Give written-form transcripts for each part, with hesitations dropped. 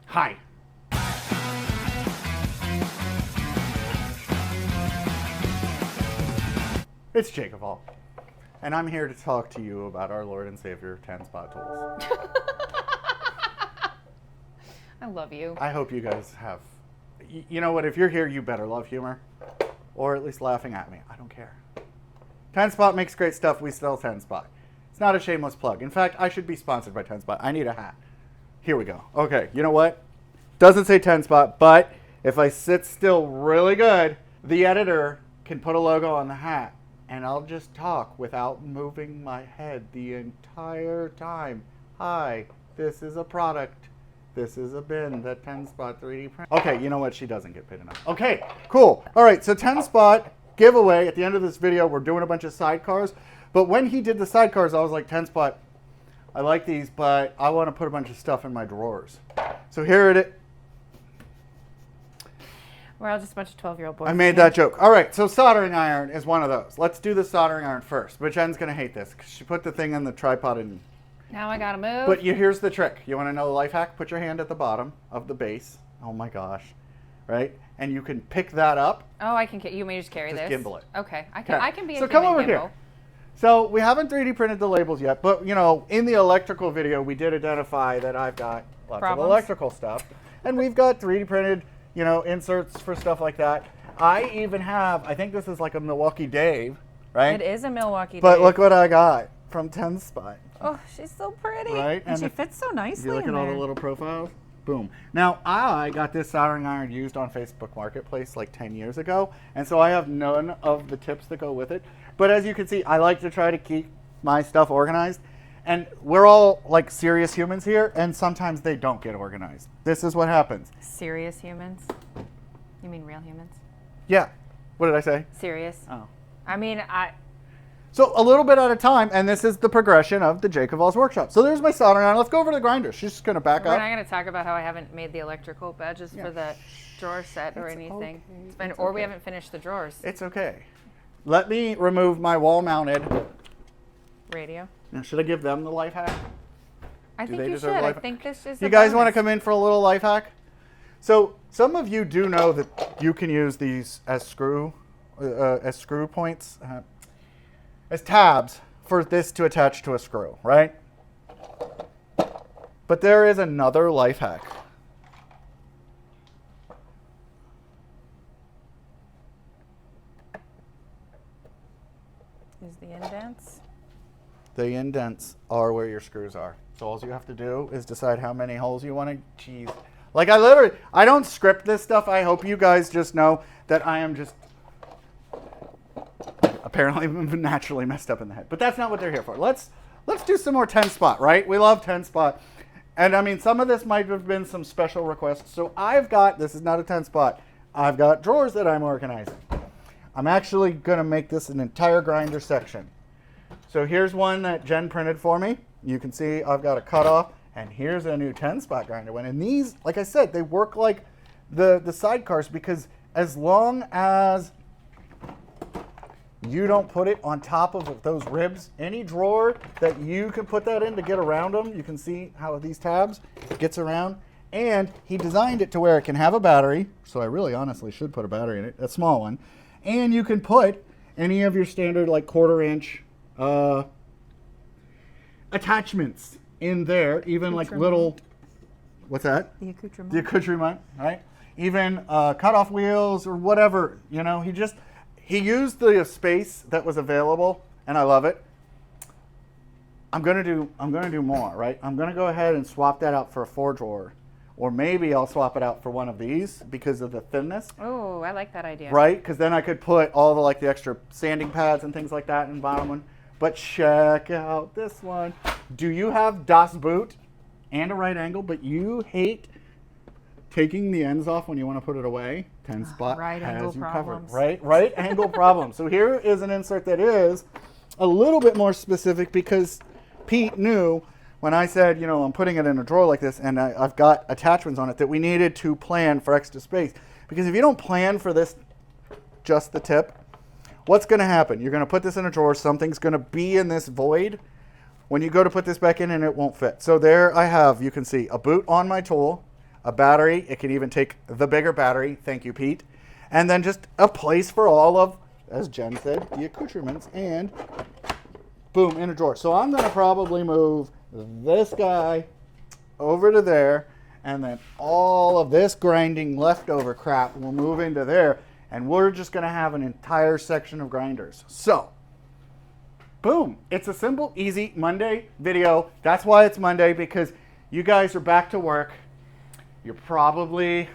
Hi. It's JakeOfALL, and I'm here to talk to you about our Lord and Savior 10-spot tools. I love you. I hope you guys have, you know what, if you're here, you better love humor, or at least laughing at me. I don't care. 10-spot makes great stuff. We sell 10-spot. It's not a shameless plug. In fact, I should be sponsored by 10-spot. I need a hat. Here we go. Okay, you know what? Doesn't say 10-spot, but if I sit still really good, the editor can put a logo on the hat, and I'll just talk without moving my head the entire time. Hi, this is a product. This is a bin that 10-spot 3D print. Okay, you know what? She doesn't get paid enough. Okay, cool. All right, so 10-spot giveaway. At the end of this video, we're doing a bunch of sidecars. But when he did the sidecars, I was like, 10-spot, I like these, but I want to put a bunch of stuff in my drawers. So here it is. We're all just a bunch of 12-year-old boys. I made that joke. All right, so soldering iron is one of those. Let's do the soldering iron first. But Jen's going to hate this because she put the thing in the tripod and... Now I got to move. But here's the trick. You want to know the life hack? Put your hand at the bottom of the base. Oh my gosh. Right? And you can pick that up. Oh, I can. You may just carry just this. Gimbal it. Okay. I can be a So come over gimbal. here. So we haven't 3D printed the labels yet, but you know, in the electrical video, we did identify that I've got lots of electrical stuff, and we've got 3D printed, you know, inserts for stuff like that. I even have, I think this is like a Milwaukee Dave, right? It is a Milwaukee Dave. But look what I got from 10-spot. Oh, she's so pretty. Right? And she fits so nicely. You look at all the little profiles. Boom. Now, I got this soldering iron used on Facebook Marketplace like 10 years ago, and so I have none of the tips that go with it. But as you can see, I like to try to keep my stuff organized, and we're all like serious humans here, and sometimes they don't get organized. This is what happens. Serious humans? You mean real humans? Yeah. What did I say? Serious. Oh. I mean, So a little bit at a time, and this is the progression of the JakeOfALL's workshop. So there's my soldering iron. Let's go over to the grinder. She's just going to back up. We're not going to talk about how I haven't made the electrical badges for the drawer set or anything. Okay. Or we haven't finished the drawers. It's okay. Let me remove my wall-mounted Radio. Now, should I give them the life hack? I think you should. I think this is. You guys want to come in for a little life hack? So some of you do know that you can use these as screw points, as tabs for this to attach to a screw, right? But there is another life hack. Is the indents? The indents are where your screws are. So all you have to do is decide how many holes you want to. Jeez. Like I don't script this stuff. I hope you guys just know that I am just apparently naturally messed up in the head. But that's not what they're here for. Let's do some more 10-spot, right? We love 10-spot. And I mean, some of this might have been some special requests. So I've got, this is not a 10-spot. I've got drawers that I'm organizing. I'm actually going to make this an entire grinder section. So here's one that Jen printed for me. You can see I've got a cutoff, and here's a new 10-spot grinder one. And these, like I said, they work like the sidecars because as long as you don't put it on top of those ribs, any drawer that you can put that in to get around them, you can see how these tabs gets around. And he designed it to where it can have a battery. So I really honestly should put a battery in it, a small one. And you can put any of your standard like 1/4-inch attachments in there, even like little, what's that? The accoutrement. The accoutrement, right? Even cutoff wheels or whatever, you know, he used the space that was available, and I love it. I'm gonna do more, right? I'm gonna go ahead and swap that out for a 4-drawer. Or maybe I'll swap it out for one of these because of the thinness. Oh, I like that idea. Right? Because then I could put all the extra sanding pads and things like that in the bottom one. But check out this one. Do you have Das Boot and a right angle, but you hate taking the ends off when you want to put it away? 10-spot Right has angle you problems. covered. Right angle problem. So here is an insert that is a little bit more specific because Pete knew when I said, you know, I'm putting it in a drawer like this and I've got attachments on it that we needed to plan for extra space. Because if you don't plan for this, just the tip, what's going to happen? You're going to put this in a drawer. Something's going to be in this void when you go to put this back in and it won't fit. So there I have, you can see, a boot on my tool, a battery. It can even take the bigger battery. Thank you, Pete. And then just a place for all of, as Jen said, the accoutrements, and boom, in a drawer. So I'm going to probably move this guy over to there, and then all of this grinding leftover crap will move into there, and we're just going to have an entire section of grinders. So, boom. It's a simple, easy Monday video. That's why it's Monday, because you guys are back to work. You're probably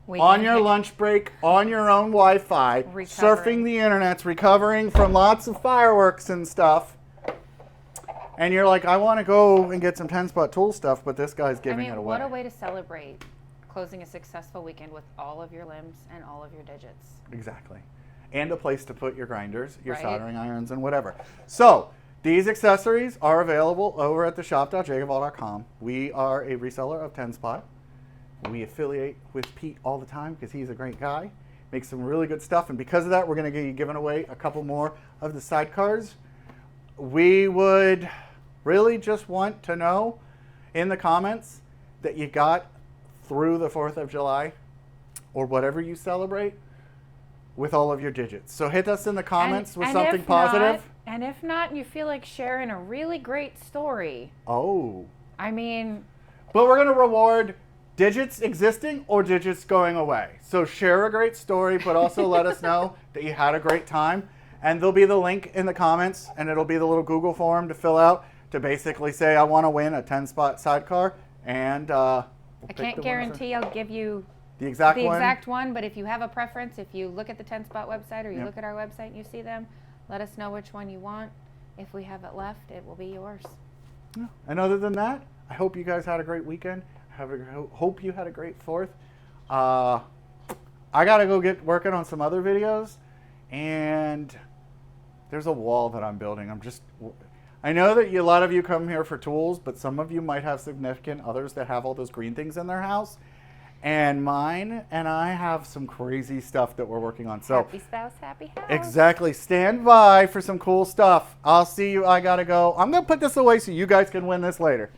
on your lunch break, on your own Wi-Fi, surfing the internets, recovering from lots of fireworks and stuff. And you're like, I want to go and get some 10-spot tool stuff, but this guy's giving it away. What a way to celebrate closing a successful weekend with all of your limbs and all of your digits. Exactly. And a place to put your grinders, your soldering irons, and whatever. So, these accessories are available over at the shop.jakeofall.com. We are a reseller of 10-spot. We affiliate with Pete all the time because he's a great guy. Makes some really good stuff. And because of that, we're going to be giving away a couple more of the sidecars. We would really just want to know in the comments that you got through the 4th of July or whatever you celebrate with all of your digits. So hit us in the comments with something positive. And if not, and you feel like sharing a really great story. Oh. I mean. But we're going to reward digits existing or digits going away. So share a great story, but also let us know that you had a great time. And there'll be the link in the comments, and it'll be the little Google form to fill out to basically say, I want to win a 10-spot sidecar. And we'll I can't guarantee I'll give you the exact one, but if you have a preference, if you look at the 10-spot website or you look at our website and you see them, let us know which one you want. If we have it left, it will be yours. Yeah. And other than that, I hope you guys had a great weekend. Hope you had a great 4th. I got to go get working on some other videos. And there's a wall that I'm building. I know that a lot of you come here for tools, but some of you might have significant others that have all those green things in their house. And mine and I have some crazy stuff that we're working on. So happy spouse, happy house. Exactly. Stand by for some cool stuff. I'll see you. I got to go. I'm going to put this away so you guys can win this later.